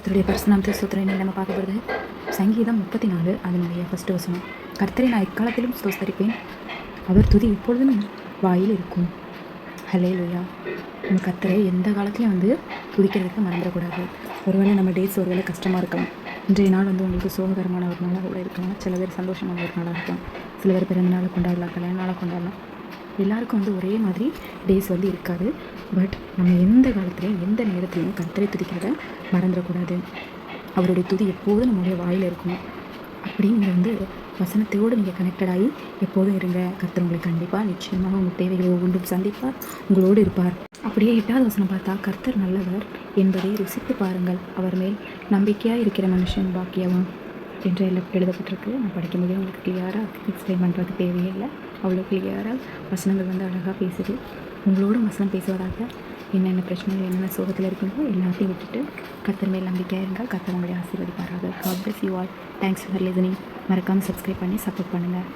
கர்த்தருடைய பரிசுநாமத்தை ஸ்தோத்திரம். நம்ம பார்க்க போகிறது சங்கீதம் 34 அதனுடைய ஃபர்ஸ்ட் வசனம். கர்த்தரை நான் எக்காலத்திலும் ஸ்தோத்தரிப்பேன், அவர் துதி எப்பொழுதும் வாயில் இருக்கும். ஹல்லேலூயா. நம்ம கர்த்தரை எந்த காலத்துலையும் துதிக்கிறதுக்கு மறந்துடக்கூடாது. ஒருவேளை நம்ம டேஸ் ஒருவேளை கஷ்டமாக இருக்கலாம். இன்றைய நாள் உங்களுக்கு சோககரமான ஒரு நாளாக கூட இருக்கலாம். சில பேர் சந்தோஷமான ஒரு நாளாக இருக்கலாம். சில பேர் பிறந்த நாளை கொண்டாடலாம், கல்யாண நாளாக கொண்டாடலாம். எல்லாருக்கும் ஒரே மாதிரி டேஸ் இருக்காது. பட் நம்ம எந்த காலத்துலையும் எந்த நேரத்துலையும் கர்த்தரை துதிக்கிறத மறந்துடக்கூடாது. அவருடைய துதி எப்போதும் நம்மளுடைய வாயில் இருக்கும். அப்படி நீங்கள் வசனத்தோடு நீங்கள் கனெக்டடாகி எப்போதும் இருங்க. கர்த்தர் உங்களை கண்டிப்பாக நிச்சயமாக உங்கள் தேவைகளை ஒவ்வொன்றும் சந்திப்பார், உங்களோடு இருப்பார். அப்படியே 8வது வசனம் பார்த்தா, கர்த்தர் நல்லவர் என்பதை ருசித்து பாருங்கள், அவர் மேல் நம்பிக்கையாக இருக்கிற மனுஷன் பாக்கியவான் என்று எழுதப்பட்டிருக்கு. நான் படிக்கும்போதே உங்களுக்கு கிளியராக எக்ஸ்பிளைன் பண்ணுறதுக்கு தேவையே இல்லை. அவ்வளோ கிளியராக வசனங்கள் அழகாக பேசுது. உங்களோடும் வசனம் பேசுவதாக. என்னென்ன பிரச்சனைகள் என்னென்ன சோகத்தில் இருக்கீங்களோ எல்லாத்தையும் விட்டுட்டு கர்த்தர் மேல் நம்பிக்கையாக இருந்தால் கர்த்தர் உங்களுடைய ஆசீர்வதிப்பாராக. God bless you all. Thanks for listening. மறக்காமல் சப்ஸ்கிரைப் பண்ணி சப்போர்ட் பண்ணுங்கள்.